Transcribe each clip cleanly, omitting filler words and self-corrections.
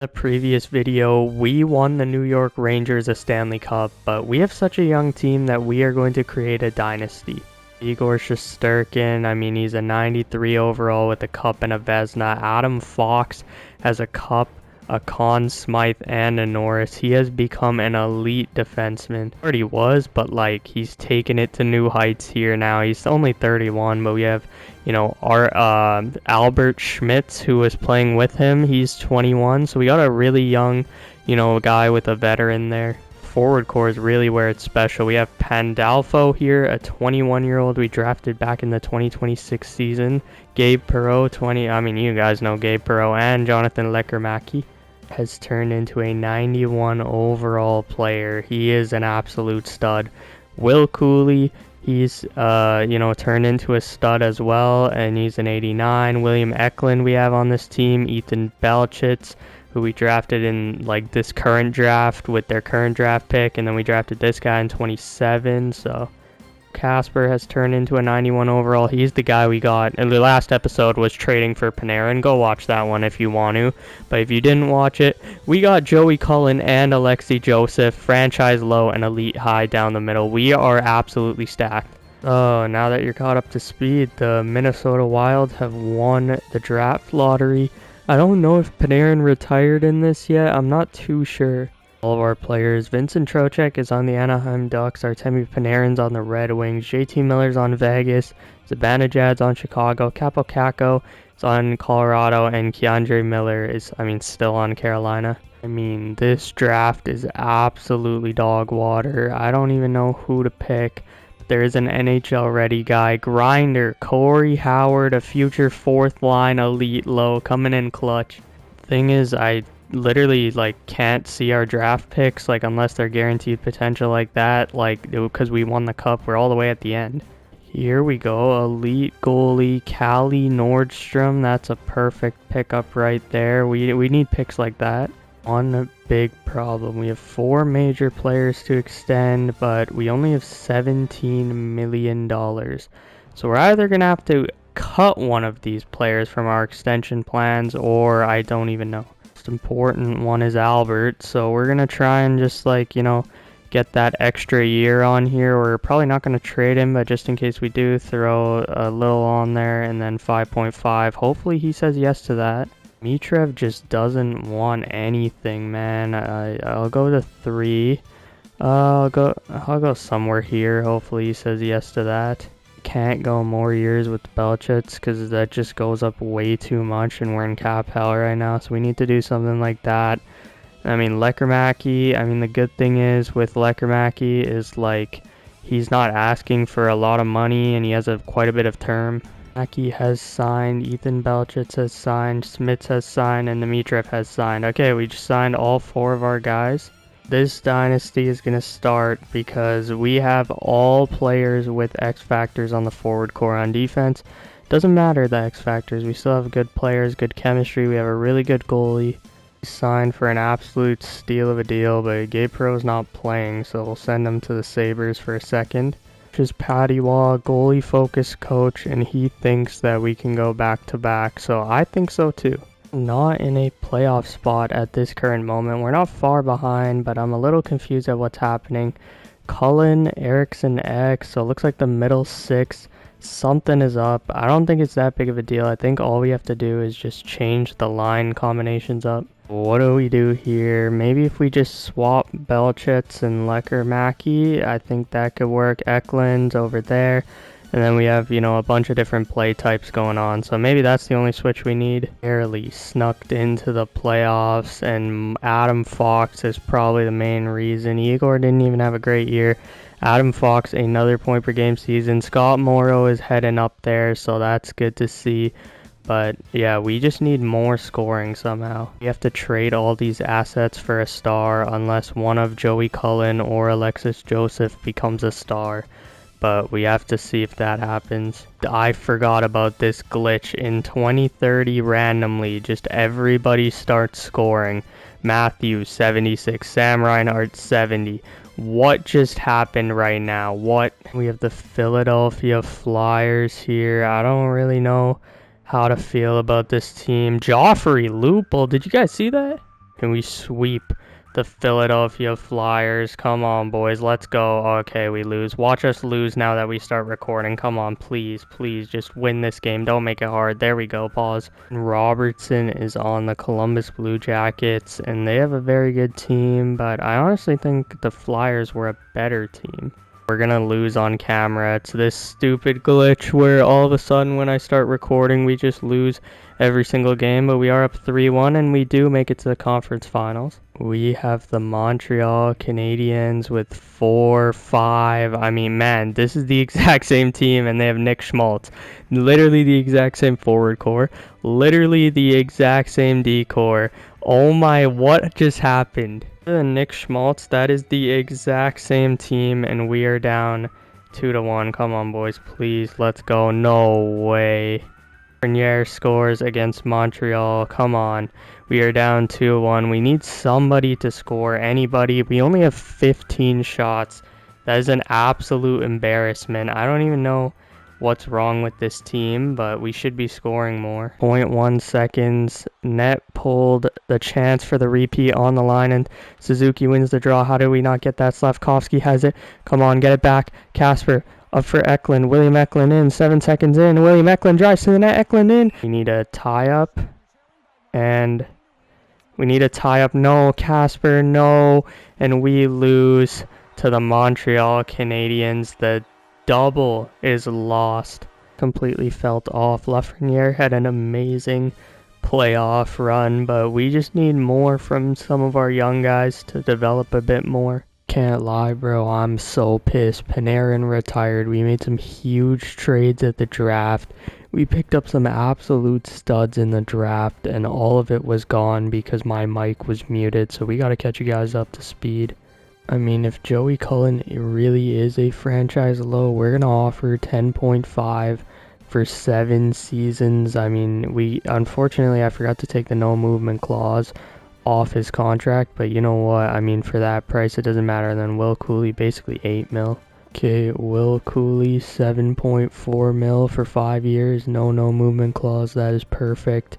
The previous video, we won the New York Rangers a Stanley Cup, but we have such a young team that we are going to create a dynasty. Igor Shesterkin, I mean, he's a 93 overall with a cup and a Vezina. Adam Fox has a cup, a Conn Smythe, and a Norris. He has become an elite defenseman. Already was, but like he's taken it to new heights here now. He's only 31, but we have, our Albert Schmitz, who was playing with him. He's 21, so we got a really young, guy with a veteran there. Forward core is really where it's special. We have Pandolfo here, a 21-year-old we drafted back in the 2026 season. Gabe Perreault, you guys know Gabe Perreault, and Jonathan Lekkerimäki has turned into a 91 overall player. He is an absolute stud. Will Cooley, he's turned into a stud as well, and he's an 89. William Eklund we have on this team. Ethan Belchitz, who we drafted in like this current draft with their current draft pick, and then we drafted this guy in 27. So Casper has turned into a 91 overall. He's the guy we got, and the last episode was trading for Panarin. Go watch that one if you want to, but if you didn't watch it, we got Joey Cullen and Alexei Joseph, franchise low and elite high down the middle. We are absolutely stacked. Oh, now that you're caught up to speed, the Minnesota Wild have won the draft lottery. I don't know if Panarin retired in this yet. I'm not too sure. All of our players. Vincent Trocheck is on the Anaheim Ducks. Artemi Panarin's on the Red Wings. JT Miller's on Vegas. Zibanejad's on Chicago. Capo Caco is on Colorado. And Keandre Miller is, still on Carolina. This draft is absolutely dog water. I don't even know who to pick. There's an NHL ready guy. Grinder, Corey Howard, a future fourth line elite low, coming in clutch. Thing is, I literally can't see our draft picks unless they're guaranteed potential like that, because we won the cup. We're all the way at the end. Here we go, elite goalie Callie Nordstrom. That's a perfect pickup right there. We need picks like that. One big problem, we have 4 major players to extend, but we only have $17 million, so we're either gonna have to cut one of these players from our extension plans, or I don't even know. Most important one is Albert, so we're gonna try and just get that extra year on here. We're probably not gonna trade him, but just in case we do, throw a little on there, and then 5.5. Hopefully he says yes to that. Mitrev just doesn't want anything, man. I'll go to 3. I'll go somewhere here. Hopefully he says yes to that. Can't go more years with Belchitz because that just goes up way too much, and we're in cap hell right now, so we need to do something like that. Lekkerimäki, the good thing is with Lekkerimäki is he's not asking for a lot of money, and he has quite a bit of term. Hawkey has signed, Ethan Belchitz has signed, Smits has signed, and Dimitrov has signed. Okay, we just signed all 4 of our guys. This dynasty is going to start because we have all players with X factors on the forward core. On defense, doesn't matter the X factors. We still have good players, good chemistry. We have a really good goalie. We signed for an absolute steal of a deal, but Gabe Perreault's not playing, so we'll send him to the Sabres for a second. Is Patty Waugh, goalie focused coach, and he thinks that we can go back to back, so I think so too. Not in a playoff spot at this current moment. We're not far behind, but I'm a little confused at what's happening. Cullen, Eriksson X, so it looks like the middle 6, something is up. I don't think it's that big of a deal. I think all we have to do is just change the line combinations up. What do we do here? Maybe if we just swap Belchitz and Lekkerimäki, I think that could work. Eklund's over there. And then we have, a bunch of different play types going on. So maybe that's the only switch we need. Barely snuck into the playoffs, and Adam Fox is probably the main reason. Igor didn't even have a great year. Adam Fox, another point per game season. Scott Morrow is heading up there, so that's good to see. But yeah, we just need more scoring somehow. We have to trade all these assets for a star unless one of Joey Cullen or Alexis Joseph becomes a star. But we have to see if that happens. I forgot about this glitch. In 2030 randomly, just everybody starts scoring. Matthews 76, Sam Reinhart 70. What just happened right now? What? We have the Philadelphia Flyers here. I don't really know how to feel about this team. Joffrey Lupul, did you guys see that? Can we sweep the Philadelphia Flyers? Come on, boys. Let's go. Okay, we lose. Watch us lose now that we start recording. Come on, please. Please, just win this game. Don't make it hard. There we go. Pause. Robertson is on the Columbus Blue Jackets, and they have a very good team, but I honestly think the Flyers were a better team. We're gonna lose on camera. It's this stupid glitch where all of a sudden when I start recording, we just lose every single game, but we are up 3-1 and we do make it to the conference finals. We have the Montreal Canadiens with 4-5. I mean, man, this is the exact same team and they have Nick Schmaltz. Literally the exact same forward core. Literally the exact same D core. Oh my, what just happened? Nick Schmaltz, that is the exact same team and we are down 2-1. Come on, boys, please, let's go. No way. Bartner scores against Montreal. Come on. We are down 2-1. We need somebody to score. Anybody. We only have 15 shots. That is an absolute embarrassment. I don't even know what's wrong with this team, but we should be scoring more. 0.1 seconds. Net pulled. The chance for the repeat on the line, and Suzuki wins the draw. How did we not get that? Slavkovsky has it. Come on, get it back. Casper. Up for Eklund. William Eklund in. 7 seconds in. William Eklund drives to the net. Eklund in. We need a tie-up. And we need a tie-up. No, Casper, no. And we lose to the Montreal Canadiens. The double is lost. Completely felt off. Lafreniere had an amazing playoff run, but we just need more from some of our young guys to develop a bit more. Can't lie, bro, I'm so pissed. Panarin retired. We made some huge trades at the draft. We picked up some absolute studs in the draft, and all of it was gone because my mic was muted, so we gotta catch you guys up to speed. I mean, if Joey Cullen really is a franchise low, we're gonna offer 10.5 for 7 seasons. I mean, unfortunately, I forgot to take the no movement clause off his contract, but you know what, I mean, for that price it doesn't matter. Then Will Cooley, basically 8 mil. Okay, Will Cooley, 7.4 mil for 5 years, no movement clause. That is perfect.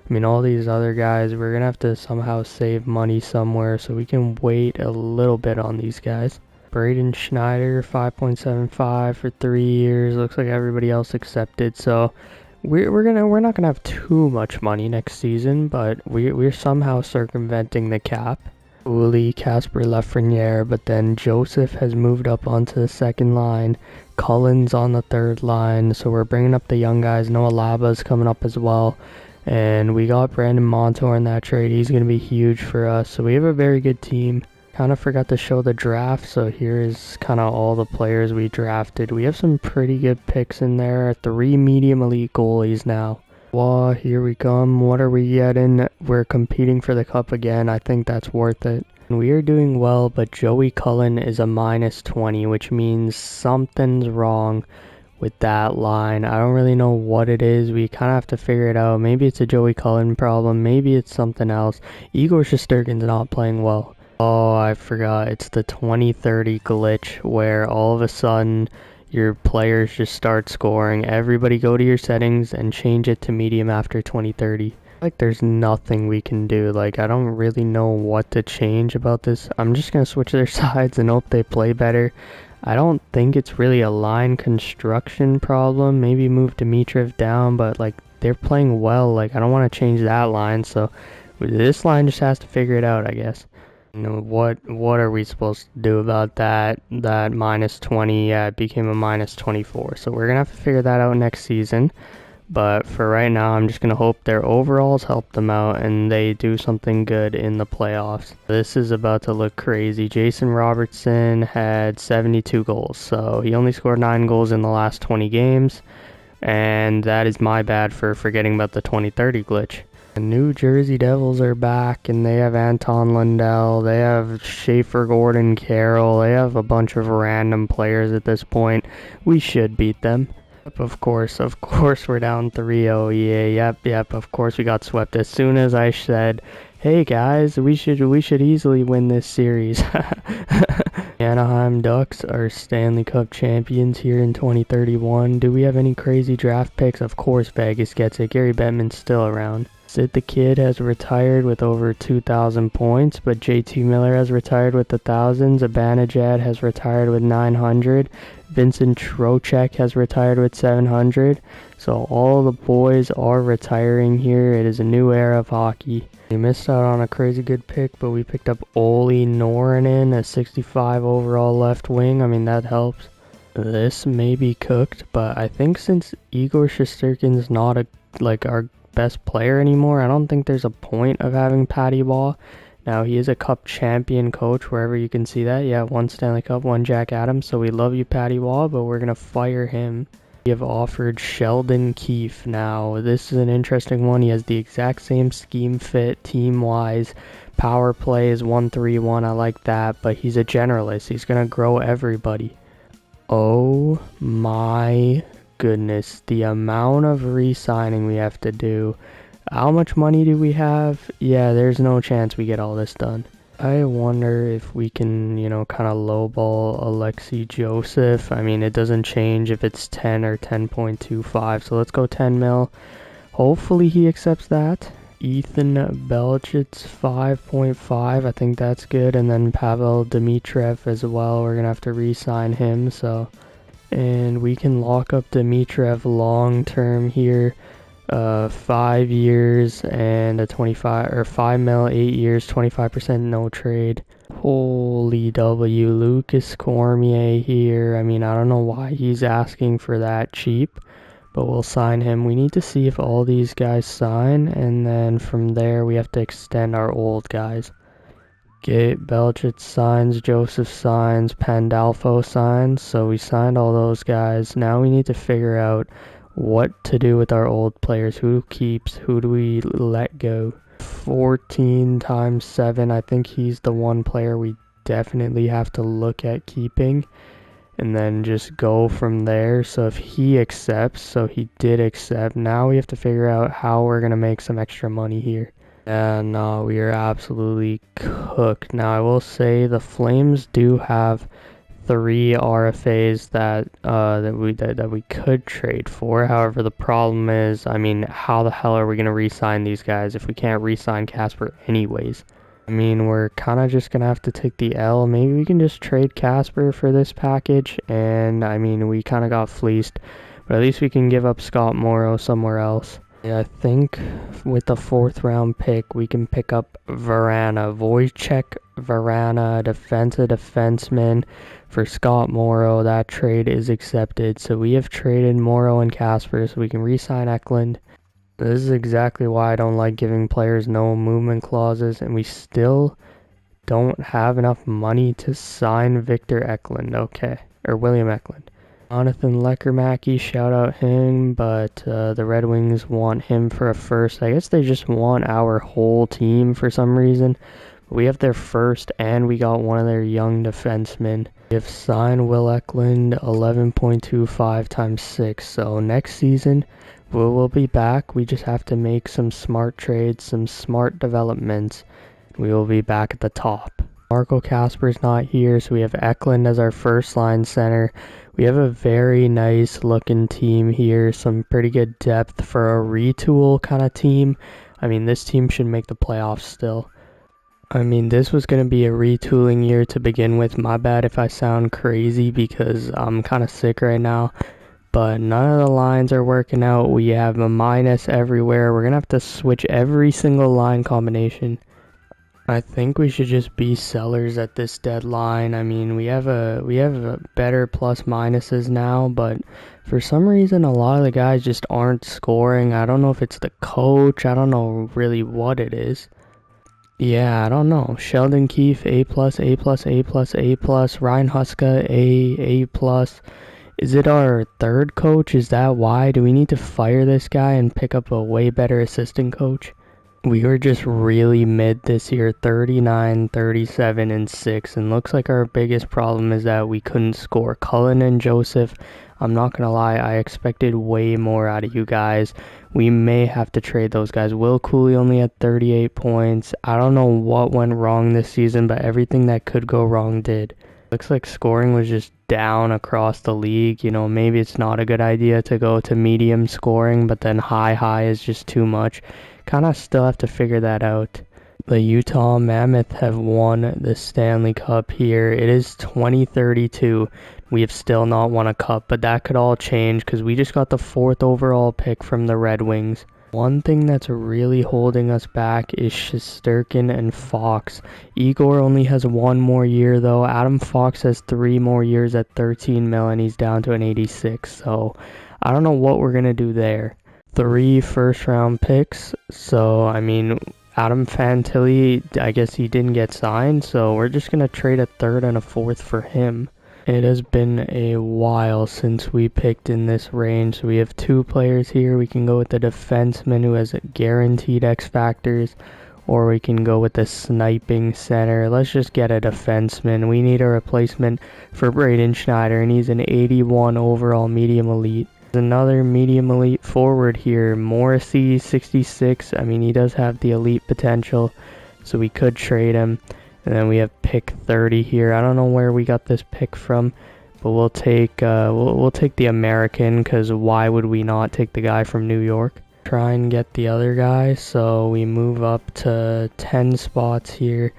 I mean, all these other guys, we're gonna have to somehow save money somewhere, so we can wait a little bit on these guys. Braden Schneider, 5.75 for 3 years. Looks like everybody else accepted, so we're not gonna have too much money next season, but we're somehow circumventing the cap. Uli, Casper, Lafreniere, but then Joseph has moved up onto the second line. Cullen's on the third line, so we're bringing up the young guys. Noah Laba's coming up as well, and we got Brandon Montour in that trade. He's gonna be huge for us, so we have a very good team. Kind of forgot to show the draft, so here is kind of all the players we drafted. We have some pretty good picks in there. 3 medium elite goalies now. Wow, here we come. What are we getting? We're competing for the cup again. I think that's worth it. We are doing well, but Joey Cullen is a -20, which means something's wrong with that line. I don't really know what it is. We kind of have to figure it out. Maybe it's a Joey Cullen problem. Maybe it's something else. Igor Shesterkin's not playing well. Oh, I forgot. It's the 2030 glitch where all of a sudden your players just start scoring. Everybody go to your settings and change it to medium after 2030. Like, there's nothing we can do. Like, I don't really know what to change about this. I'm just going to switch their sides and hope they play better. I don't think it's really a line construction problem. Maybe move Dimitrov down, but, like, they're playing well. Like, I don't want to change that line, so this line just has to figure it out, I guess. You know, what are we supposed to do about that -20? Yeah, it became a -24, so we're gonna have to figure that out next season. But for right now, I'm just gonna hope their overalls help them out and they do something good in the playoffs. This is about to look crazy. Jason Robertson had 72 goals, so he only scored 9 goals in the last 20 games, and that is my bad for forgetting about the 2030 glitch. The New Jersey Devils are back, and they have Anton Lundell, they have Schaefer Gordon Carroll, they have a bunch of random players at this point. We should beat them. Of course, we're down 3-0. Yeah, yep, of course we got swept as soon as I said, hey guys, we should easily win this series. Anaheim Ducks are Stanley Cup champions here in 2031. Do we have any crazy draft picks? Of course Vegas gets it. Gary Bettman's still around. Sid the Kid has retired with over 2,000 points, but JT Miller has retired with 1,000. Zibanejad has retired with 900. Vincent Trocheck has retired with 700. So all the boys are retiring here. It is a new era of hockey. We missed out on a crazy good pick, but we picked up Olli Noranen, a 65 overall left wing. I mean, that helps. This may be cooked, but I think since Igor Shesterkin's not our best player anymore, I don't think there's a point of having Patty Ball. Now, he is a cup champion coach, wherever you can see that. Yeah, 1 Stanley Cup, 1 Jack Adams. So we love you, Patty Ball, but we're going to fire him. We have offered Sheldon Keefe. Now, this is an interesting one. He has the exact same scheme fit team-wise. Power play is 1-3-1. I like that, but he's a generalist. He's going to grow everybody. Oh my goodness, the amount of re-signing we have to do. How much money do we have? Yeah, there's no chance we get all this done. I wonder if we can, kind of lowball Alexei Joseph. I mean, it doesn't change if it's 10 or 10.25, so let's go 10 mil. Hopefully he accepts that. Ethan Belchitz 5.5, I think that's good. And then Pavel Dimitrov as well, we're going to have to re-sign him, so. And we can lock up Dimitrov long term here. 5 years and a 25 or 5 mil, 8 years, 25% no trade. Holy W, Lucas Cormier here. I mean, I don't know why he's asking for that cheap, but we'll sign him. We need to see if all these guys sign, and then from there we have to extend our old guys. Get Belchitz signs, Joseph signs, Pandolfo signs, so we signed all those guys. Now we need to figure out what to do with our old players. Who keeps, who do we let go? 14 times 7, I think he's the one player we definitely have to look at keeping, and then just go from there. So if he accepts, so he did accept, now we have to figure out how we're going to make some extra money here. And we are absolutely cooked. Now I will say the Flames do have 3 RFAs that we could trade for. However, the problem is, I mean, how the hell are we going to re-sign these guys if we can't re-sign Casper anyways? I mean, we're kind of just going to have to take the L. Maybe we can just trade Casper for this package. And, I mean, we kind of got fleeced. But at least we can give up Scott Morrow somewhere else. Yeah, I think with the 4th round pick, we can pick up Vrana. Wojciech Vrana, defenseman for Scott Morrow. That trade is accepted. So we have traded Morrow and Casper so we can re-sign Eklund. This is exactly why I don't like giving players no movement clauses, and we still don't have enough money to sign Victor Eklund, or William Eklund. Jonathan Leckermacky, shout out him, but the Red Wings want him for a first. I guess they just want our whole team for some reason. We have their first, and we got one of their young defensemen. We have signed Will Eklund 11.25 times 6, so next season we'll be back. We just have to make some smart trades, some smart developments. We will be back at the top. Marco Kasper's not here, so we have Eklund as our first line center. We have a very nice looking team here, some pretty good depth for a retool kind of team. I mean, this team should make the playoffs still. I mean, this was going to be a retooling year to begin with. My bad if I sound crazy because I'm kind of sick right now. But none of the lines are working out. We have a minus everywhere. We're going to have to switch every single line combination. I think we should just be sellers at this deadline. I mean, we have a better plus minuses now, but for some reason a lot of the guys just aren't scoring. I don't know if it's the coach. I don't know really what it is. Yeah, I don't know. Sheldon Keefe, A+, A+, A+, A+. Ryan Huska, A+. Is it our third coach? Is that why? Do we need to fire this guy and pick up a way better assistant coach? We were just really mid this year, 39, 37, and 6, and looks like our biggest problem is that we couldn't score. Cullen and Joseph, I'm not going to lie, I expected way more out of you guys. We may have to trade those guys. Will Cooley only had 38 points. I don't know what went wrong this season, but everything that could go wrong did. Looks like scoring was just down across the league. You know, maybe it's not a good idea to go to medium scoring, but then high is just too much. kind of still have to figure that out. The Utah Mammoth have won the Stanley Cup here. It is 2032. We have still not won a cup, but that could all change because we just got the 4th overall pick from the Red Wings. One thing that's really holding us back is Shesterkin and Fox. Igor only has 1 more year though. Adam Fox has 3 more years at 13 mil and he's down to an 86. So I don't know what we're going to do there. 3 first round picks. So I mean, Adam Fantilli, I guess he didn't get signed. So we're just going to trade a 3rd and a 4th for him. It has been a while since we picked in this range. So we have 2 players here. We can go with the defenseman who has guaranteed X factors, or we can go with the sniping center. Let's just get a defenseman. We need a replacement for Braden Schneider, and he's an 81 overall medium elite. There's another medium elite forward here, Morrissey, 66. I mean, he does have the elite potential, so we could trade him. And then we have pick 30 here. I don't know where we got this pick from, but we'll take we'll take the American, because why would we not take the guy from New York? Try and get the other guy, so we move up to 10 spots here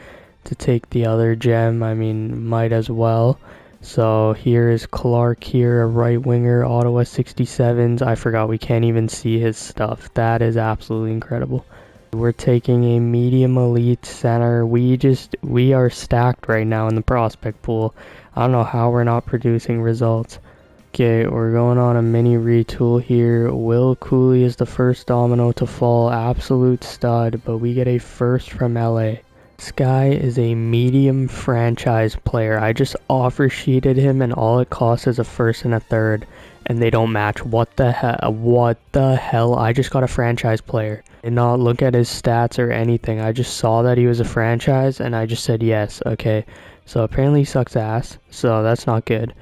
to take the other gem. I mean, might as well. So here is Clark here, a right winger, Ottawa 67s. I forgot we can't even see his stuff. That is absolutely incredible. We're taking a medium elite center. We are stacked right now in the prospect pool. I don't know how we're not producing results. Okay, we're going on a mini retool here. Will Cooley is the first domino to fall. Absolute stud, but we get a 1st from LA. This guy is a medium franchise player. I just offer sheeted him and all it costs is a 1st and a 3rd. And they don't match. What the hell? I just got a franchise player. Did not look at his stats or anything. I just saw that he was a franchise and I just said yes. Okay, so apparently he sucks ass, so that's not good.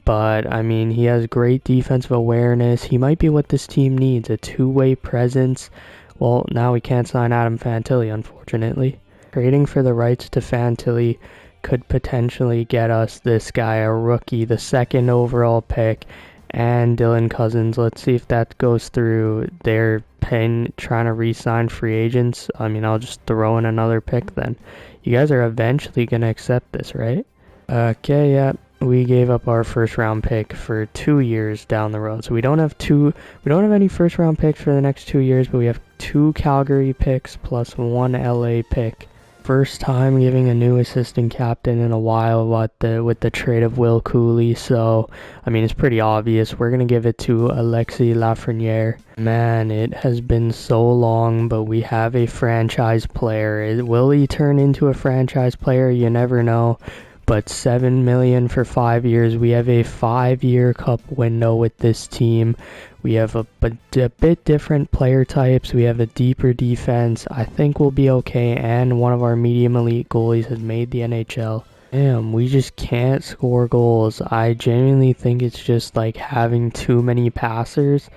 But I mean, he has great defensive awareness. He might be what this team needs, a 2-way presence. Well, now we can't sign Adam Fantilli, unfortunately. Trading for the rights to Fantilli could potentially get us this guy, a rookie, the 2nd overall pick, and Dylan Cousins. Let's see if that goes through. They're trying to re-sign free agents. I mean, I'll just throw in another pick then. You guys are eventually going to accept this, right? Okay, yeah. We gave up our 1st round pick for 2 years down the road. So we don't have any 1st round picks for the next 2 years, but we have 2 Calgary picks plus 1 LA pick. First time giving a new assistant captain in a while with the trade of Will Cooley, so I mean it's pretty obvious. We're gonna give it to Alexis Lafreniere. Man, it has been so long, but we have a franchise player. Will he turn into a franchise player? You never know. But $7 million for 5 years. We have a 5-year cup window with this team. We have a bit different player types. We have a deeper defense. I think we'll be okay. And one of our medium elite goalies has made the NHL. Damn, we just can't score goals. I genuinely think it's just like having too many passers.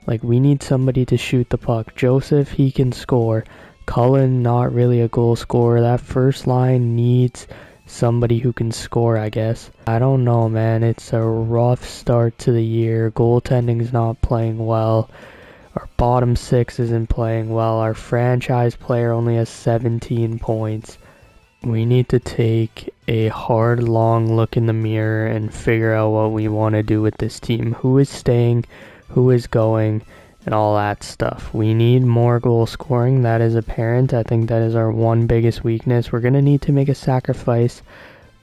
Like, we need somebody to shoot the puck. Joseph, he can score. Cullen, not really a goal scorer. That first line needs somebody who can score, I guess. I don't know, man. It's a rough start to the year. Goaltending's not playing well. Our bottom 6 isn't playing well. Our franchise player only has 17 points. We need to take a hard, long look in the mirror and figure out what we want to do with this team. Who is staying, who is going, and all that stuff. We need more goal scoring. That is apparent. I think that is our one biggest weakness. We're going to need to make a sacrifice,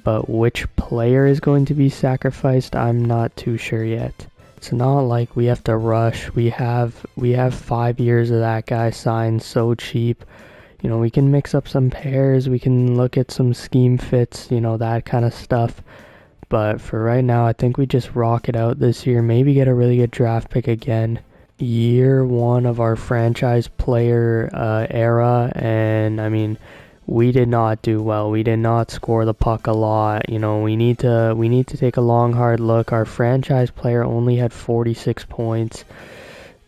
but which player is going to be sacrificed, I'm not too sure yet. It's not like we have to rush. We have 5 years of that guy signed so cheap. You know, we can mix up some pairs. We can look at some scheme fits, you know, that kind of stuff. But for right now, I think we just rock it out this year. Maybe get a really good draft pick again. Year 1 of our franchise player era, and I mean, we did not do well. We did not score the puck a lot. You know, we need to take a long, hard look. Our franchise player only had 46 points.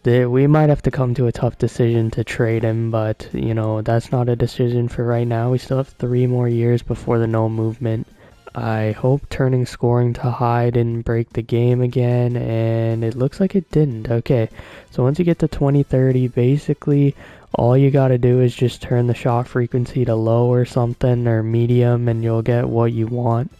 We might have to come to a tough decision to trade him, but you know, that's not a decision for right now. We still have 3 more years before the no movement. I hope turning scoring to high didn't break the game again, and it looks like it didn't. Okay, so once you get to 2030, basically all you gotta do is just turn the shot frequency to low or something, or medium, and you'll get what you want.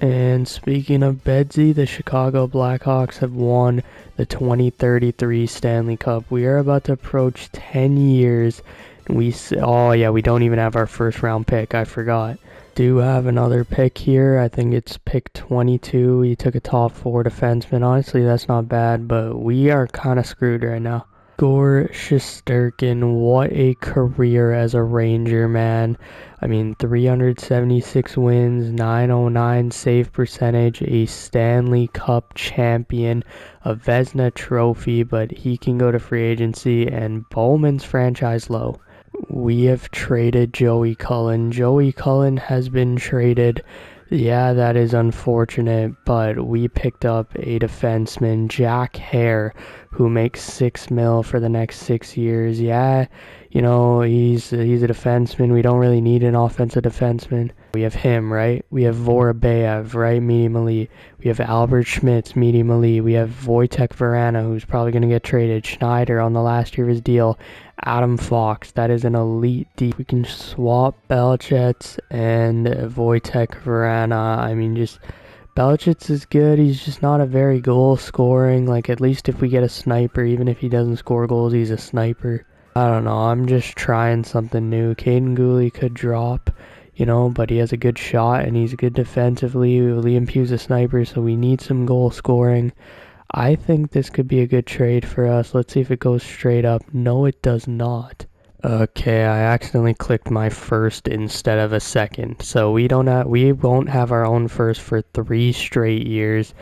And speaking of Bedsy, the Chicago Blackhawks have won the 2033 Stanley Cup. We are about to approach 10 years. Oh yeah, we don't even have our first round pick. I forgot. Do have another pick here. I think it's pick 22. We took a top 4 defenseman. Honestly, that's not bad, but we are kind of screwed right now. Igor Shesterkin, what a career as a Ranger, man. I mean, 376 wins, 909 save percentage, a Stanley Cup champion, a Vezina trophy, but he can go to free agency, and Bowman's franchise low. We have traded Joey Cullen. Joey Cullen has been traded. Yeah, that is unfortunate, but we picked up a defenseman, Jack Hare, who makes $6 million for the next 6 years. Yeah, you know, he's a defenseman. We don't really need an offensive defenseman. We have him, right? We have Vorobyev, right? Medium elite. We have Albert Schmitz, medium elite. We have Wojtek Verana, who's probably going to get traded. Schneider on the last year of his deal. Adam Fox, that is an elite D. We can swap Belichitz and Wojtek Verana. I mean, just Belichitz is good. He's just not a very goal scoring. Like, at least if we get a sniper, even if he doesn't score goals, he's a sniper. I don't know. I'm just trying something new. Caden Gooley could drop, you know, but he has a good shot and he's good defensively. Liam Pugh's a sniper, so we need some goal scoring. I think this could be a good trade for us. Let's see if it goes straight up. No, it does not. Okay, I accidentally clicked my first instead of a second. So we won't have our own first for 3 straight years.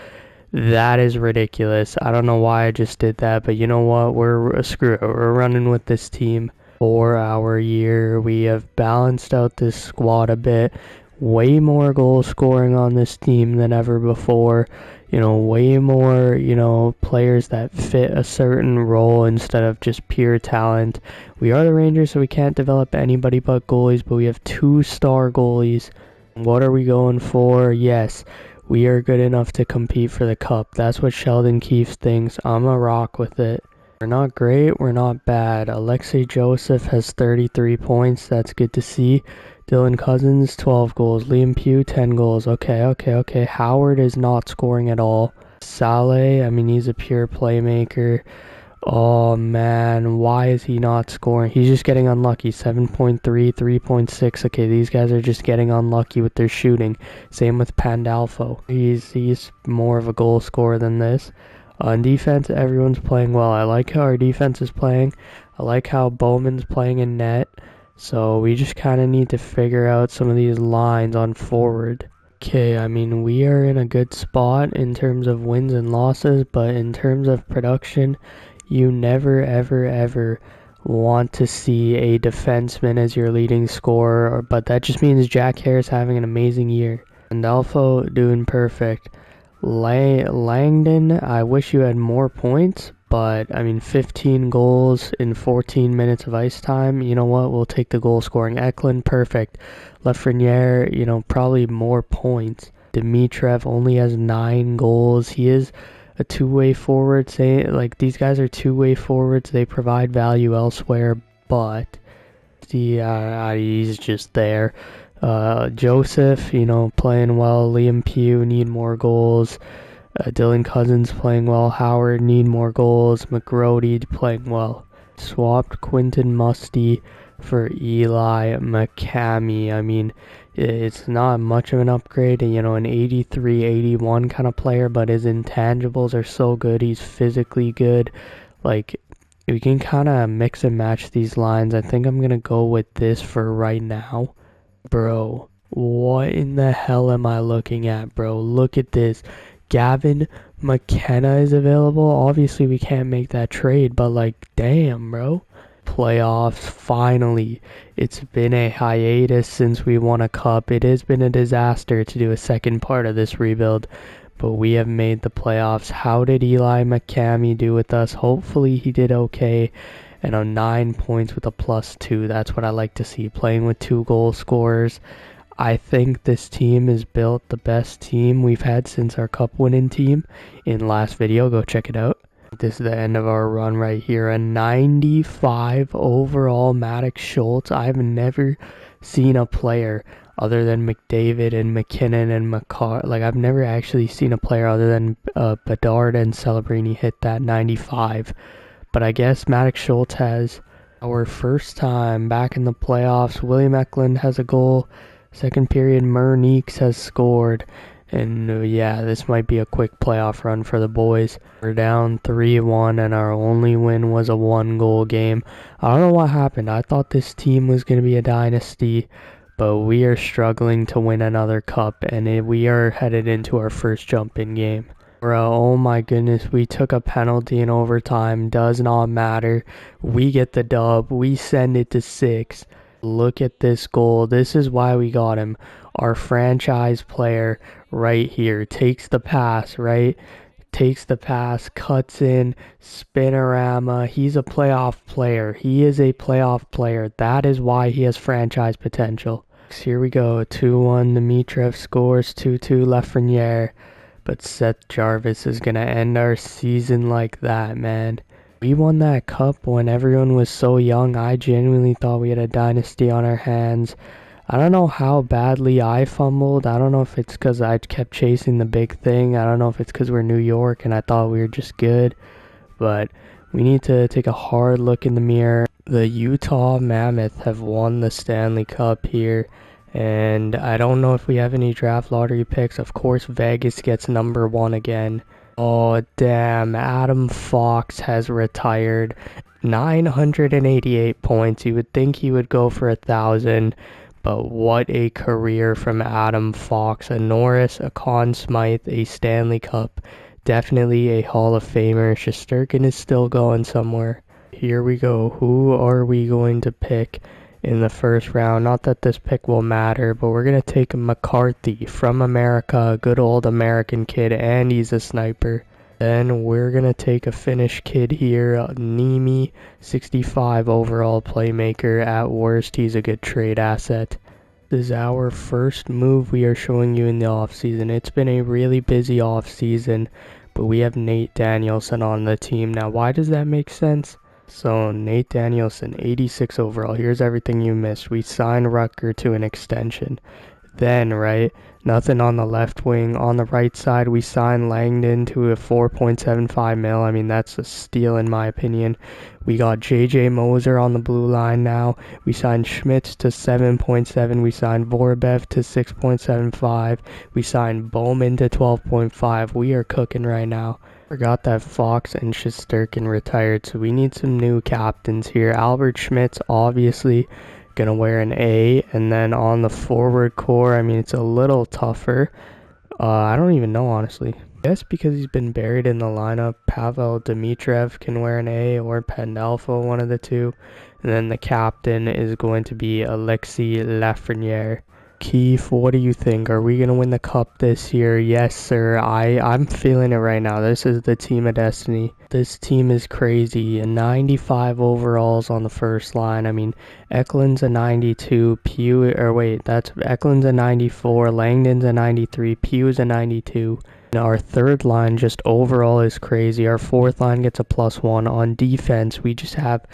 That is ridiculous. I don't know why I just did that, but you know what? Screw it. We're running with this team for our year. We have balanced out this squad a bit. Way more goal scoring on this team than ever before. You know, way more, you know, players that fit a certain role instead of just pure talent. We are the Rangers, so we can't develop anybody but goalies, but we have 2-star goalies. What are we going for? Yes, we are good enough to compete for the cup. That's what Sheldon Keefe thinks. I'm a rock with it. We're not great, we're not bad. Alexei Joseph has 33 points. That's good to see. Dylan Cousins, 12 goals. Liam Pugh, 10 goals. Okay. Howard is not scoring at all. Saleh, I mean, he's a pure playmaker. Oh, man, why is he not scoring? He's just getting unlucky. 7.3, 3.6. Okay, these guys are just getting unlucky with their shooting. Same with Pandolfo. He's more of a goal scorer than this. On defense, everyone's playing well. I like how our defense is playing. I like how Bowman's playing in net. So we just kind of need to figure out some of these lines on forward. Okay, I mean, we are in a good spot in terms of wins and losses, but in terms of production, you never, ever want to see a defenseman as your leading scorer, but that just means Jack Harris having an amazing year. And Alfo doing perfect. Langdon, I wish you had more points, but I mean, 15 goals in 14 minutes of ice time. You know what? We'll take the goal scoring. Eklund, perfect. Lafreniere, you know, probably more points. Dimitrov only has 9 goals. He is a two-way forward. These guys are two-way forwards. They provide value elsewhere, but he's just there. Joseph, you know, playing well. Liam Pugh need more goals. Dylan Cousins playing well. Howard need more goals. McGrody playing well. Swapped Quinton Musty for Eli McCamey. I mean, it's not much of an upgrade. You know, an 83, 81 kind of player, but his intangibles are so good. He's physically good. Like, we can kind of mix and match these lines. I think I'm going to go with this for right now. Bro, what in the hell am I looking at, bro? Look at this. Gavin McKenna is available. Obviously, we can't make that trade, but like, damn, bro. Playoffs, finally. It's been a hiatus since we won a cup. It has been a disaster to do a second part of this rebuild, but we have made the playoffs. How did Eli McCamey do with us? Hopefully, he did okay. And on 9 points with a +2. That's what I like to see. Playing with 2 goal scorers. I think this team is built the best team we've had since our cup winning team in last video. Go check it out. This is the end of our run right here. A 95 overall Maddox Schultz. I've never seen a player other than McDavid and McKinnon and McCarr. Like, I've never actually seen a player other than Bedard and Celebrini hit that 95. But I guess Maddox Schultz has our first time back in the playoffs. William Eklund has a goal. Second period, Murneeks has scored. And yeah, this might be a quick playoff run for the boys. We're down 3-1 and our only win was a 1-goal game. I don't know what happened. I thought this team was going to be a dynasty, but we are struggling to win another cup, and we are headed into our first jump-in game. Bro, oh my goodness, we took a penalty in overtime. Does not matter. We get the dub. We send it to 6. Look at this goal. This is why we got him. Our franchise player right here takes the pass, right? Takes the pass, cuts in, spinorama. He's a playoff player. He is a playoff player. That is why he has franchise potential. Here we go. 2-1. Dimitrov scores. 2-2. Lafreniere. But Seth Jarvis is going to end our season like that, man. We won that cup when everyone was so young. I genuinely thought we had a dynasty on our hands. I don't know how badly I fumbled. I don't know if it's because I kept chasing the big thing. I don't know if it's because we're New York and I thought we were just good. But we need to take a hard look in the mirror. The Utah Mammoth have won the Stanley Cup here. And I don't know if we have any draft lottery picks. Of course, Vegas gets number 1 again. Oh, damn. Adam Fox has retired. 988 points. You would think he would go for 1,000. But what a career from Adam Fox. A Norris, a Conn Smythe, a Stanley Cup. Definitely a Hall of Famer. Shesterkin is still going somewhere. Here we go. Who are we going to pick in the first round? Not that this pick will matter, but we're going to take McCarthy from America, a good old American kid, and he's a sniper. Then we're going to take a Finnish kid here, Niemi, 65 overall playmaker. At worst, he's a good trade asset. This is our first move we are showing you in the offseason. It's been a really busy offseason, but we have Nate Danielson on the team. Now, why does that make sense? So, Nate Danielson, 86 overall. Here's everything you missed. We signed Rutger to an extension. Then, right, nothing on the left wing. On the right side, we signed Langdon to a 4.75 mil. I mean, that's a steal in my opinion. We got JJ Moser on the blue line now. We signed Schmitz to 7.7. We signed Vorbev to 6.75. We signed Bowman to 12.5. We are cooking right now. Forgot that Fox and Shesterkin retired, so we need some new captains here. Albert Schmitz, obviously, gonna wear an A, and then on the forward core, I mean, it's a little tougher. I don't even know, honestly. I guess because he's been buried in the lineup, Pavel Dimitrov can wear an A, or Pandalfo, one of the two. And then the captain is going to be Alexis Lafreniere. Keith, what do you think? Are we going to win the cup this year? Yes, sir. I'm feeling it right now. This is the team of destiny. This team is crazy. A 95 overalls on the first line. I mean, Eklund's a 92. Eklund's a 94. Langdon's a 93. Pugh's a 92. Our third line just overall is crazy. Our fourth line gets a +1. On defense, we just have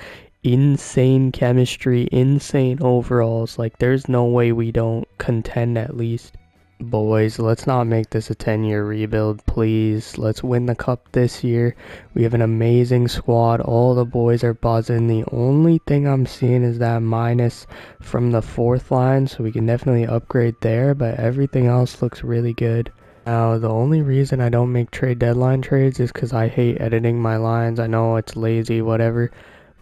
insane chemistry, insane overalls. Like, there's no way we don't contend at least. Boys, let's not make this a 10-year rebuild, please. Let's win the cup this year. We have an amazing squad. All the boys are buzzing. The only thing I'm seeing is that minus from the fourth line, so we can definitely upgrade there, but everything else looks really good. Now, the only reason I don't make trade deadline trades is because I hate editing my lines. I know it's lazy, whatever.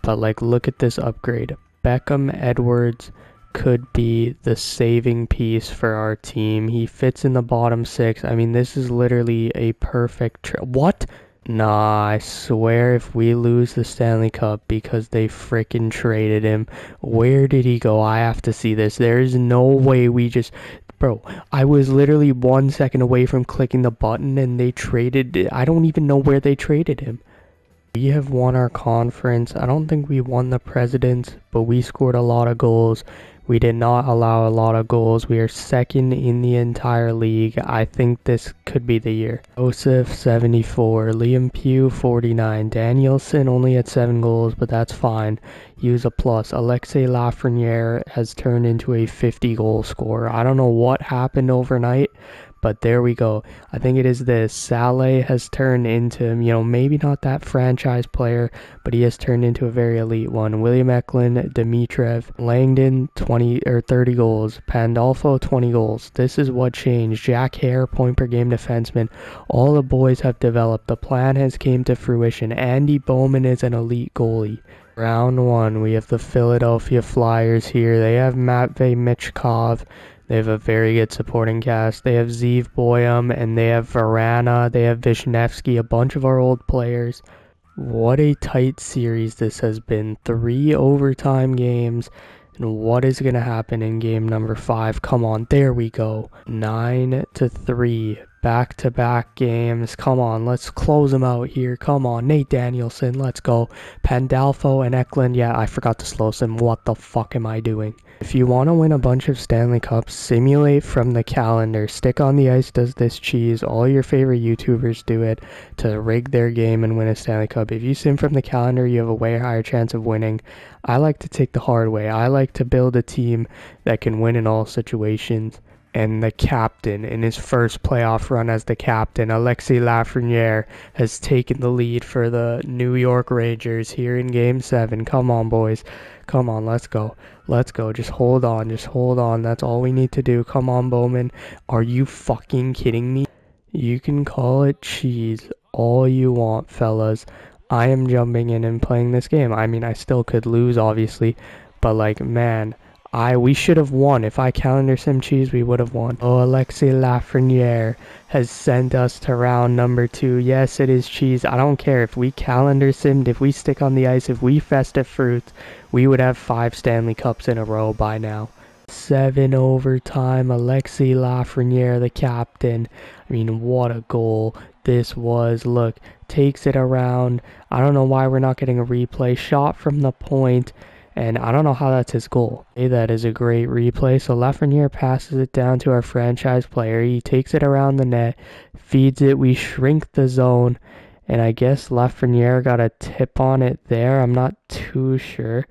But, like, look at this upgrade. Beckham Edwards could be the saving piece for our team. He fits in the bottom 6. I mean, this is literally a perfect what? Nah, I swear if we lose the Stanley Cup because they frickin' traded him, where did he go? I have to see this. There is no way we just... Bro, I was literally 1 second away from clicking the button and they traded... I don't even know where they traded him. We have won our conference. I don't think we won the Presidents, but we scored a lot of goals. We did not allow a lot of goals. We are second in the entire league. I think this could be the year. Joseph, 74. Liam Pugh, 49. Danielson only had 7 goals, but that's fine. Use a plus. Alexei Lafreniere has turned into a 50-goal scorer. I don't know what happened overnight, but there we go. I think it is this. Saleh has turned into, maybe not that franchise player, but he has turned into a very elite one. William Eklund, Dimitrov, Langdon, 20 or 30 goals. Pandolfo, 20 goals. This is what changed. Jack Hare, point per game defenseman. All the boys have developed. The plan has came to fruition. Andy Bowman is an elite goalie. Round 1, we have the Philadelphia Flyers here. They have Matvey Michkov. They have a very good supporting cast. They have Zeev Boyum, and they have Varana. They have Vishnevsky, a bunch of our old players. What a tight series this has been. 3 overtime games. And what is going to happen in game number 5? Come on, there we go. 9-3. Back-to-back games. Come on, let's close them out here. Come on, Nate Danielson, let's go. Pandolfo and Eklund. Yeah, I forgot to slow sim. What the fuck am I doing? If you want to win a bunch of Stanley Cups, simulate from the calendar. Stick on the Ice does this cheese. All your favorite YouTubers do it to rig their game and win a Stanley Cup. If you sim from the calendar, you have a way higher chance of winning. I like to take the hard way. I like to build a team that can win in all situations. And the captain, in his first playoff run as the captain, Alexei Lafreniere, has taken the lead for the New York Rangers here in Game 7. Come on, boys. Come on, let's go. Let's go. Just hold on. Just hold on. That's all we need to do. Come on, Bowman. Are you fucking kidding me? You can call it cheese all you want, fellas. I am jumping in and playing this game. I mean, I still could lose, obviously. But, man... we should have won. If I calendar sim cheese, we would have won. Oh, Alexei Lafreniere has sent us to round number 2. Yes, it is cheese. I don't care if we calendar simmed, if we stick on the ice, if we FestiveFruits, we would have 5 Stanley Cups in a row by now. 7 overtime. Alexei Lafreniere, the captain. I mean, what a goal this was. Look, takes it around. I don't know why we're not getting a replay. Shot from the point. And I don't know how that's his goal. Hey, that is a great replay. So Lafreniere passes it down to our franchise player. He takes it around the net, feeds it. We shrink the zone. And I guess Lafreniere got a tip on it there. I'm not too sure.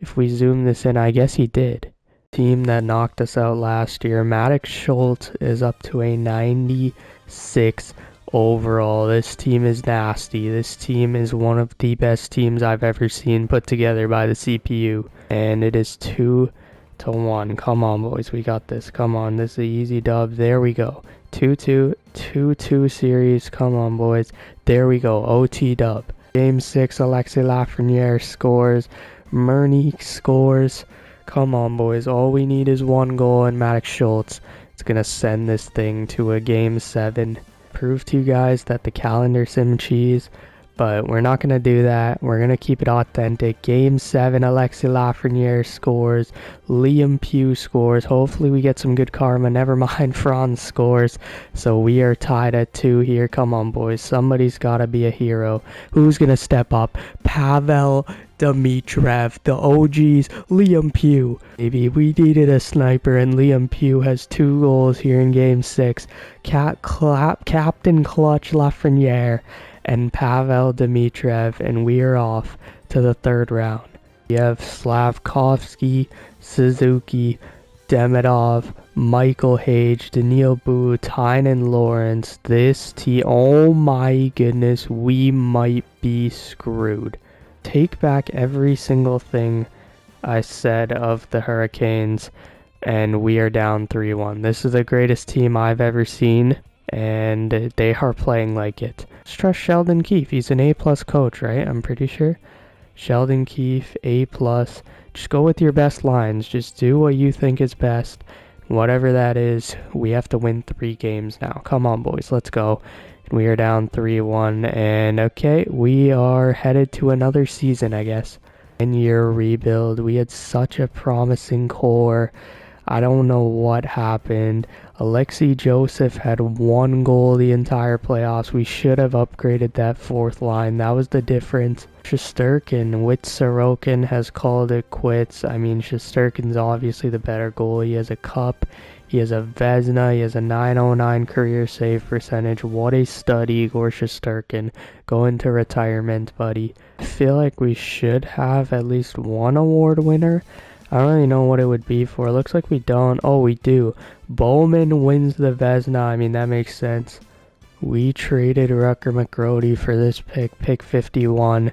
If we zoom this in, I guess he did. Team that knocked us out last year. Maddox Schultz is up to a 96 overall. This team is nasty. This team is one of the best teams I've ever seen put together by the CPU. And it is 2-1. Come on, boys. We got this. Come on. This is an easy dub. There we go. 2-2. 2-2 series. Come on, boys. There we go. OT dub. Game 6, Alexei Lafreniere scores. Murney scores. Come on, boys. All we need is 1 goal, and Maddox Schultz is going to send this thing to a Game 7. Prove to you guys that the calendar sim cheese, but we're not going to do that. We're going to keep it authentic. Game 7, Alexei Lafreniere scores. Liam Pugh scores. Hopefully we get some good karma. Never mind, Franz scores. So we are tied at 2 here. Come on, boys. Somebody's got to be a hero. Who's going to step up? Pavel Dimitrov, the OGs, Liam Pugh. Maybe we needed a sniper, and Liam Pugh has 2 goals here in Game 6. Captain Clutch Lafreniere and Pavel Dimitrov, and we are off to the 3rd round. We have Slavkovsky, Suzuki, Demidov, Michael Hage, Daniil Boo, Tynan Lawrence. This team, oh my goodness, we might be screwed. Take back every single thing I said of the Hurricanes, and we are down 3-1. This is the greatest team I've ever seen, and they are playing like it. Just trust Sheldon Keefe. He's an A+ coach, right? I'm pretty sure. Sheldon Keefe, A+. Just go with your best lines. Just do what you think is best. Whatever that is, we have to win 3 games now. Come on, boys. Let's go. We are down 3-1, and okay, we are headed to another season, I guess. 10-year rebuild. We had such a promising core. I don't know what happened. Alexei Joseph had 1 goal the entire playoffs. We should have upgraded that 4th line. That was the difference. Shesterkin with Sorokin has called it quits. I mean, Shesterkin's obviously the better goalie. He has a cup. He has a Vezina. He has a 909 career save percentage. What a stud, Igor Shesterkin. Go into retirement, buddy. I feel like we should have at least one award winner. I don't really know what it would be for. It looks like we don't. Oh, we do. Bowman wins the Vezina. I mean, that makes sense. We traded Rucker McGrody for this pick 51,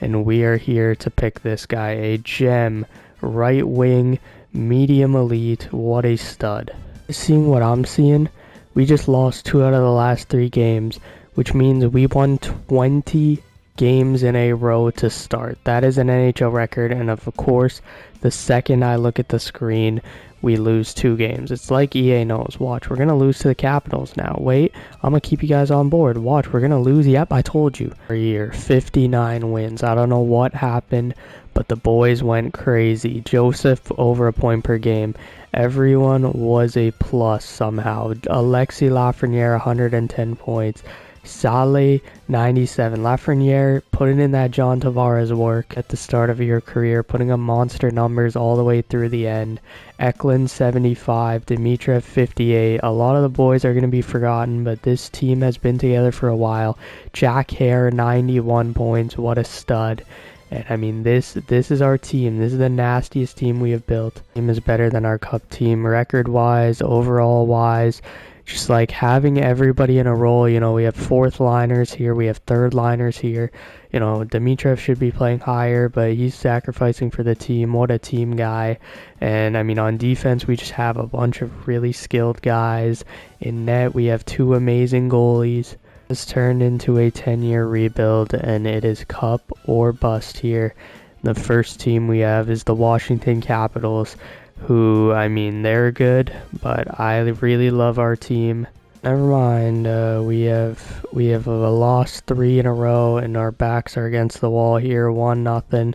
and we are here to pick this guy. A gem, right wing, medium elite. What a stud. Seeing what I'm seeing, we just lost 2 out of the last 3 games, which means we won 20 games in a row to start. That is an NHL record, and of course, the second I look at the screen, we lose 2 games. It's like EA knows. Watch, we're going to lose to the Capitals now. Wait, I'm going to keep you guys on board. Watch, we're going to lose. Yep, I told you. For a year, 59 wins. I don't know what happened, but the boys went crazy. Joseph over a point per game. Everyone was a plus somehow. Alexis Lafreniere, 110 points. Saleh, 97. Lafreniere putting in that John Tavares work at the start of your career, putting up monster numbers all the way through the end. Eklund, 75. Dimitrov, 58. A lot of the boys are going to be forgotten, but this team has been together for a while. Jack Hare, 91 points. What a stud. And I mean, this is our team. This is the nastiest team we have built. Team is better than our cup team, record-wise, overall-wise. Just like having everybody in a role, you know, we have 4th liners here, we have 3rd liners here. You know, Dimitrov should be playing higher, but he's sacrificing for the team. What a team guy. And I mean, on defense, we just have a bunch of really skilled guys. In net, we have 2 amazing goalies. It's turned into a 10-year rebuild, and it is cup or bust here. The first team we have is the Washington Capitals, who, I mean, they're good, but I really love our team. Never mind, we have lost 3 in a row, and our backs are against the wall here, 1-0.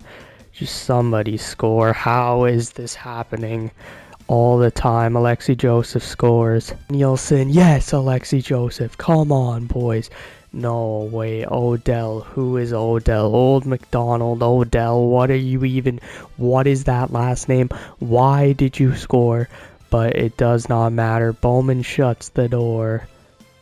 Just somebody score. How is this happening all the time? Alexei Joseph scores. Nielsen, yes, Alexei Joseph. Come on, boys. No way. Odell. Who is Odell? Old McDonald. Odell. What is that last name? Why did you score? But it does not matter. Bowman shuts the door.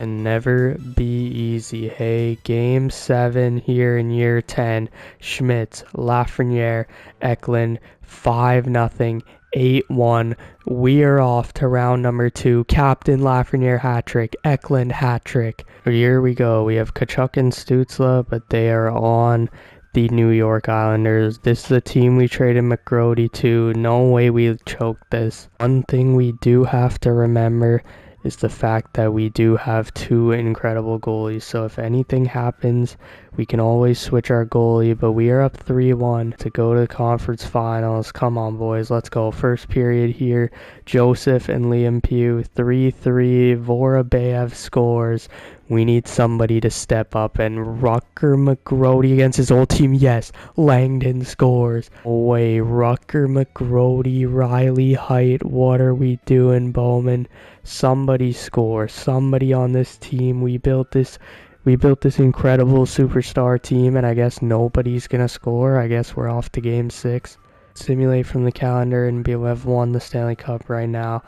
And never be easy. Hey, game 7 here in year 10. Schmitz, Lafreniere, Eklund, 5-0. 8-1. We are off to round number 2. Captain Lafreniere hat-trick. Eklund hat-trick. Here we go. We have Tkachuk and Stützle, but they are on the New York Islanders. This is the team we traded McGrody to. No way we choked this. One thing we do have to remember is the fact that we do have 2 incredible goalies. So if anything happens, we can always switch our goalie, but we are up 3-1 to go to the conference finals. Come on, boys, let's go. First period here, Joseph and Liam Pugh, 3-3, Vorobyev scores. We need somebody to step up, and Rucker McGrody against his old team, yes, Langdon scores. Away, Rucker McGrody, Riley Height, what are we doing, Bowman? Somebody score. Somebody on this team. We built this incredible superstar team, and I guess nobody's gonna score. I guess we're off to game 6. Simulate from the calendar and we have won the Stanley Cup right now.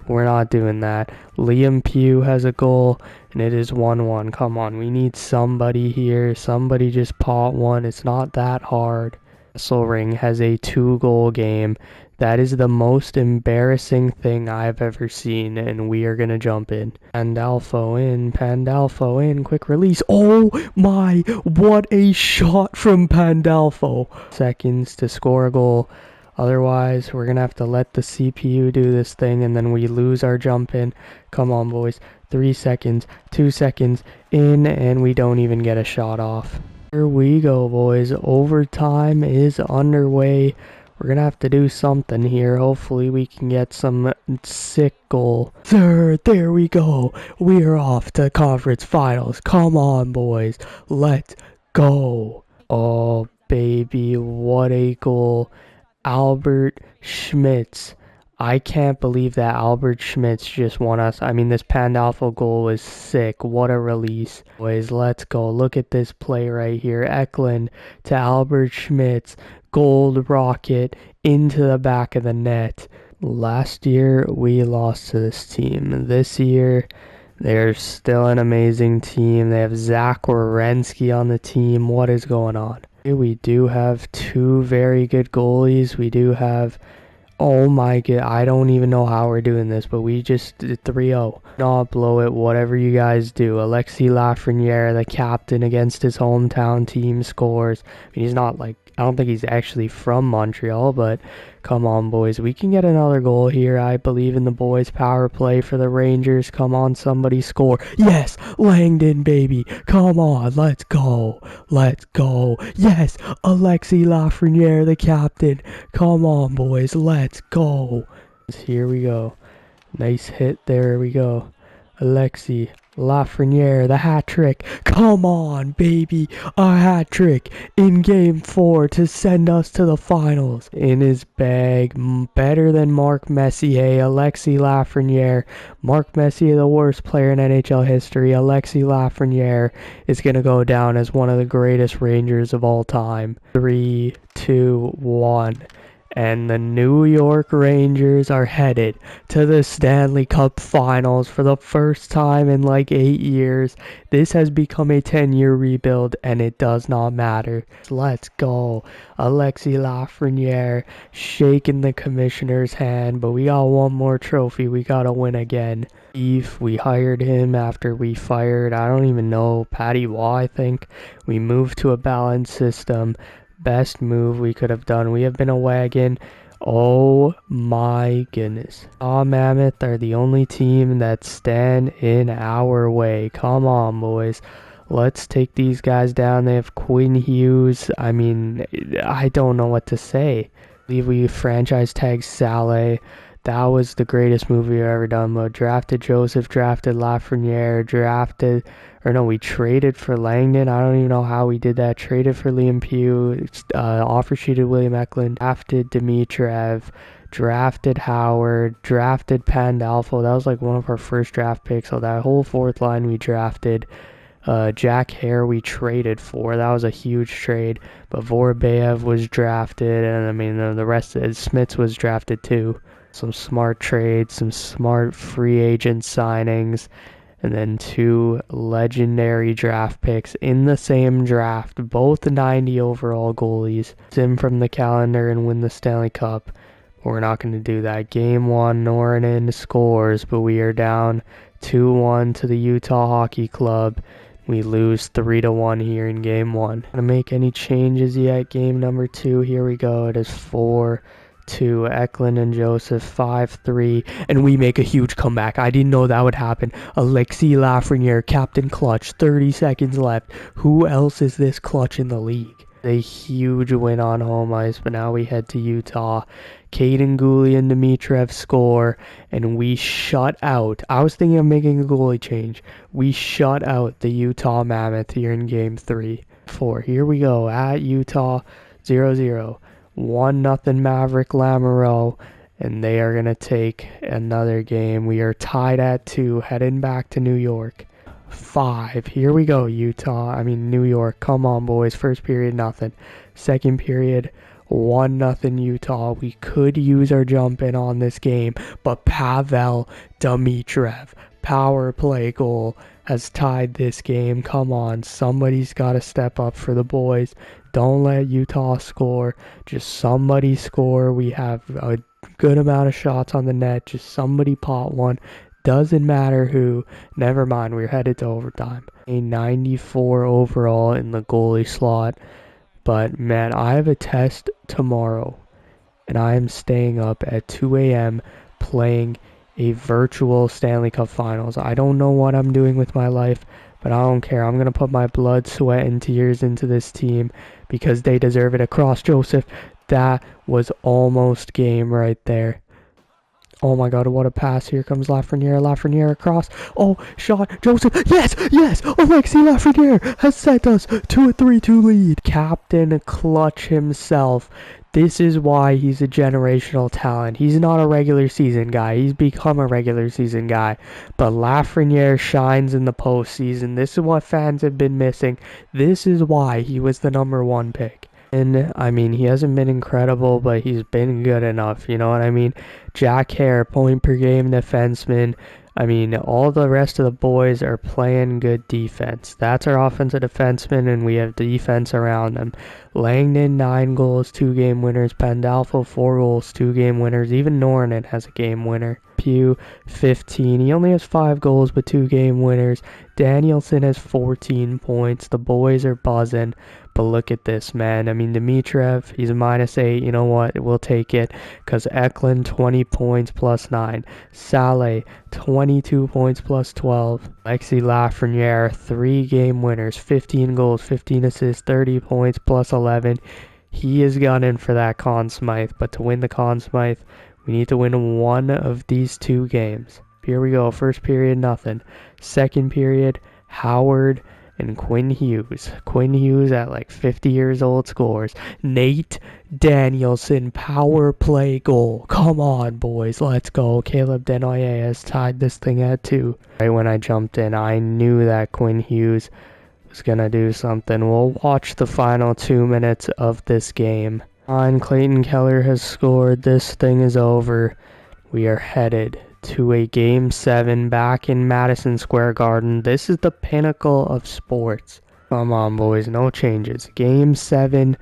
We're not doing that. Liam Pugh has a goal, and it is 1-1. Come on, we need somebody here. Somebody just pot one. It's not that hard. Ring has a 2-goal game. That is the most embarrassing thing I've ever seen, and we are going to jump in. Pandolfo in, quick release. Oh my, what a shot from Pandolfo. Seconds to score a goal. Otherwise, we're going to have to let the CPU do this thing, and then we lose our jump in. Come on, boys. 3 seconds, 2 seconds, in, and we don't even get a shot off. Here we go, boys. Overtime is underway. We're going to have to do something here. Hopefully we can get some sick goal. There we go. We are off to conference finals. Come on, boys. Let's go. Oh, baby. What a goal. Albert Schmitz. I can't believe that Albert Schmitz just won us. I mean, this Pandolfo goal was sick. What a release. Boys, let's go. Look at this play right here. Eklund to Albert Schmitz. Gold rocket into the back of the net. Last year, we lost to this team. This year, they're still an amazing team. They have Zach Werenski on the team. What is going on? We do have two very good goalies. We do have... Oh my god, I don't even know how we're doing this, but we just did 3-0. Not blow it, whatever you guys do. Alexis Lafreniere, the captain against his hometown team, scores. I mean, he's not like, I don't think he's actually from Montreal, but come on, boys. We can get another goal here. I believe in the boys' power play for the Rangers. Come on, somebody score. Yes, Langdon, baby. Come on, let's go. Let's go. Yes, Alexis Lafreniere, the captain. Come on, boys, let's go. Here we go. Nice hit. There we go. Alexis Lafreniere, the hat trick. Come on, baby. A hat trick in game 4 to send us to the finals. In his bag. Better than Marc Messier. Alexis Lafreniere. Marc Messier, the worst player in NHL history. Alexis Lafreniere is going to go down as one of the greatest Rangers of all time. 3, 2, 1. And the New York Rangers are headed to the Stanley Cup Finals for the first time in like 8 years. This has become a 10-year rebuild, and it does not matter. Let's go. Alexis Lafreniere shaking the commissioner's hand, but we got one more trophy. We got to win again. We hired him after we fired, I don't even know, Patty Waugh, I think. We moved to a balanced system. Best move we could have done. We have been a wagon. Oh my goodness. Mammoth are the only team that stand in our way. Come on, boys. Let's take these guys down. They have Quinn Hughes. I mean, I don't know what to say. I believe we franchise tagged Saleh. That was the greatest move we've ever done. But drafted Joseph, drafted Lafreniere, we traded for Langdon. I don't even know how we did that. Traded for Liam Pugh, offer sheeted William Eklund, drafted Dimitrov, drafted Howard, drafted Pandolfo. That was like one of our first draft picks. So that whole fourth line we drafted. Jack Hare we traded for. That was a huge trade. But Vorbayev was drafted, and I mean the rest of Smits was drafted too. Some smart trades, some smart free agent signings, and then 2 legendary draft picks in the same draft, both 90 overall goalies. Sim from the calendar and win the Stanley Cup. But we're not going to do that. Game 1, Norrin scores, but we are down 2-1 to the Utah Hockey Club. We lose 3-1 here in Game 1. Not to make any changes yet. Game number 2, here we go. It is 4-2, Eklund and Joseph, 5-3, and we make a huge comeback. I didn't know that would happen. Alexis Lafreniere, captain clutch, 30 seconds left. Who else is this clutch in the league? A huge win on home ice, but now we head to Utah. Caden Gooley and Dimitrov score, and we shut out. I was thinking of making a goalie change. We shut out the Utah Mammoth here in Game 3. 4. Here we go at Utah, 0-0. 1-0 Maverick Lamoureux, and they are going to take another game. We are tied at 2, heading back to New York. 5. Here we go, New York. Come on, boys. First period, nothing. Second period, 1-0 Utah. We could use our jump in on this game, but Pavel Dimitrov, power play goal, has tied this game. Come on, somebody's got to step up for the boys. Don't let Utah score. Just somebody score. We have a good amount of shots on the net. Just somebody pot one. Doesn't matter who. Never mind. We're headed to overtime. A 94 overall in the goalie slot. But, man, I have a test tomorrow. And I am staying up at 2 a.m. playing a virtual Stanley Cup Finals. I don't know what I'm doing with my life, but I don't care. I'm going to put my blood, sweat, and tears into this team because they deserve it. Across Joseph, that was almost game right there. Oh my god, what a pass. Here comes Lafreniere. Lafreniere across. Oh, shot. Joseph. Yes, yes. Alexis Lafreniere has sent us to a 3-2 lead. Captain Clutch himself. This is why he's a generational talent. He's not a regular season guy. He's become a regular season guy. But Lafreniere shines in the postseason. This is what fans have been missing. This is why he was the #1 pick. And I mean, he hasn't been incredible, but he's been good enough, you know what I mean? Jack Hare, point per game defenseman. I mean, all the rest of the boys are playing good defense. That's our offensive defenseman, and we have defense around them. Langdon, 9 goals, 2 game winners. Pandolfo, 4 goals, 2 game winners. Even Nornan has a game winner. Pugh, 15. He only has 5 goals, but 2 game winners. Danielson has 14 points. The boys are buzzing. But look at this, man. I mean, Dimitrov, he's a -8. You know what? We'll take it. Because Eklund, 20 points plus 9. Saleh, 22 points plus 12. Alexis Lafreniere, 3 game winners. 15 goals, 15 assists, 30 points plus 11. He is gunning for that Conn Smythe. But to win the Conn Smythe, we need to win one of these 2 games. Here we go. First period, nothing. Second period, Howard and Quinn Hughes. Quinn Hughes at like 50 years old scores. Nate Danielson power play goal. Come on, boys. Let's go. Caleb Denoyer has tied this thing at 2. Right when I jumped in, I knew that Quinn Hughes was going to do something. We'll watch the final 2 minutes of this game. And Clayton Keller has scored. This thing is over. We are headed to a Game 7 back in Madison Square Garden. This is the pinnacle of sports. Come on, boys, no changes. Game 7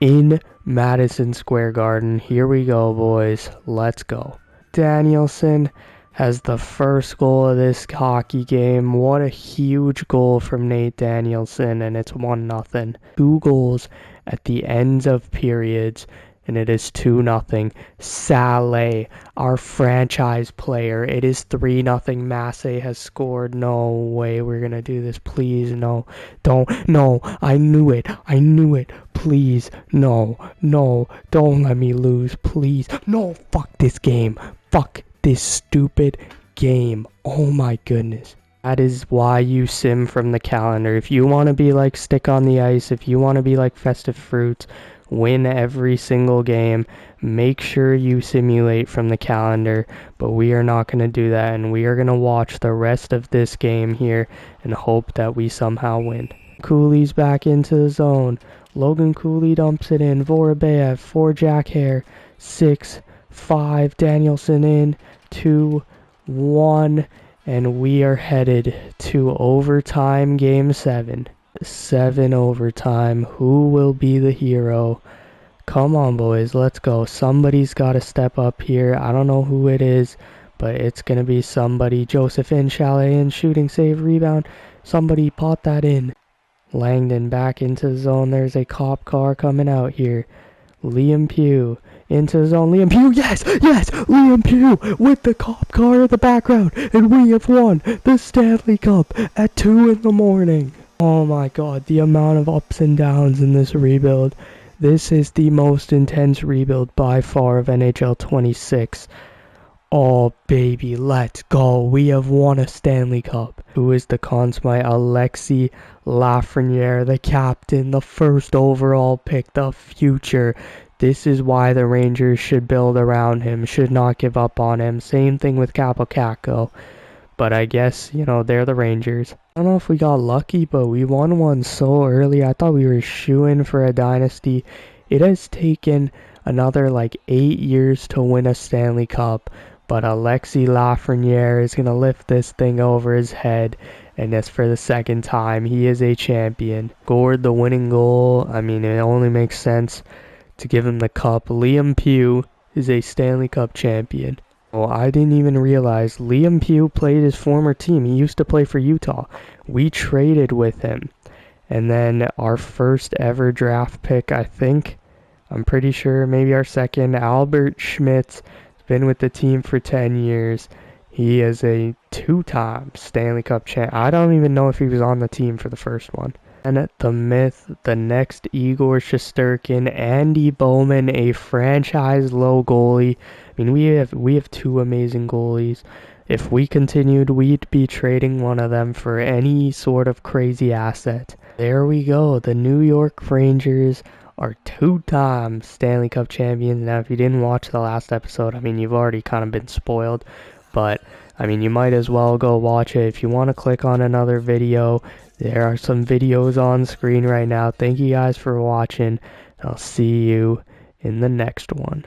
in Madison Square Garden. Here we go, boys. Let's go. Danielson has the first goal of this hockey game. What a huge goal from Nate Danielson, and it's 1-0. 2 goals at the ends of periods. And it is 2-0. Saleh, our franchise player. It is 3-0. Massey has scored. No way we're going to do this. Please, no. Don't. No. I knew it. I knew it. Please, no. No. Don't let me lose. Please. No. Fuck this game. Fuck this stupid game. Oh my goodness. That is why you sim from the calendar. If you want to be like Stick on the Ice, if you want to be like FestiveFruits, win every single game, make sure you simulate from the calendar, but we are not going to do that, and we are going to watch the rest of this game here and hope that we somehow win. Cooley's back into the zone. Logan Cooley dumps it in. Vorobyev for Jack Hare. 6-5. Danielson in. 2-1. And we are headed to overtime, Game 7. 7 overtime. Who will be the hero? Come on, boys. Let's go. Somebody's got to step up here. I don't know who it is, but it's going to be somebody. Joseph in, Chalet in, shooting, save, rebound. Somebody pot that in. Langdon back into the zone. There's a cop car coming out here. Liam Pugh into the zone. Liam Pugh, yes, yes, Liam Pugh with the cop car in the background. And we have won the Stanley Cup at 2 in the morning. Oh my god, the amount of ups and downs in this rebuild. This is the most intense rebuild by far of NHL 26. Oh baby, let's go. We have won a Stanley Cup. Who is the Conn Smythe? Alexis Lafreniere, the captain, the first overall pick, the future. This is why the Rangers should build around him, should not give up on him. Same thing with Capocacco. But I guess, you know, they're the Rangers. I don't know if we got lucky, but we won one so early. I thought we were shooing for a dynasty. It has taken another like 8 years to win a Stanley Cup. But Alexis Lafreniere is going to lift this thing over his head. And that's for the second time. He is a champion. Scored the winning goal. I mean, it only makes sense to give him the cup. Liam Pugh is a Stanley Cup champion. Well, I didn't even realize Liam Pugh played his former team. He used to play for Utah. We traded with him. And then our first ever draft pick, I think, I'm pretty sure, maybe our second, Albert Schmitz, has been with the team for 10 years. He is a 2-time Stanley Cup champ. I don't even know if he was on the team for the first one. And the myth, the next Igor Shesterkin, Andy Bowman, a franchise low goalie. I mean, we have two amazing goalies. If we continued, we'd be trading one of them for any sort of crazy asset. There we go. The New York Rangers are two-time Stanley Cup champions. Now, if you didn't watch the last episode, I mean, you've already kind of been spoiled. But, I mean, you might as well go watch it. If you want to click on another video, there are some videos on screen right now. Thank you guys for watching. I'll see you in the next one.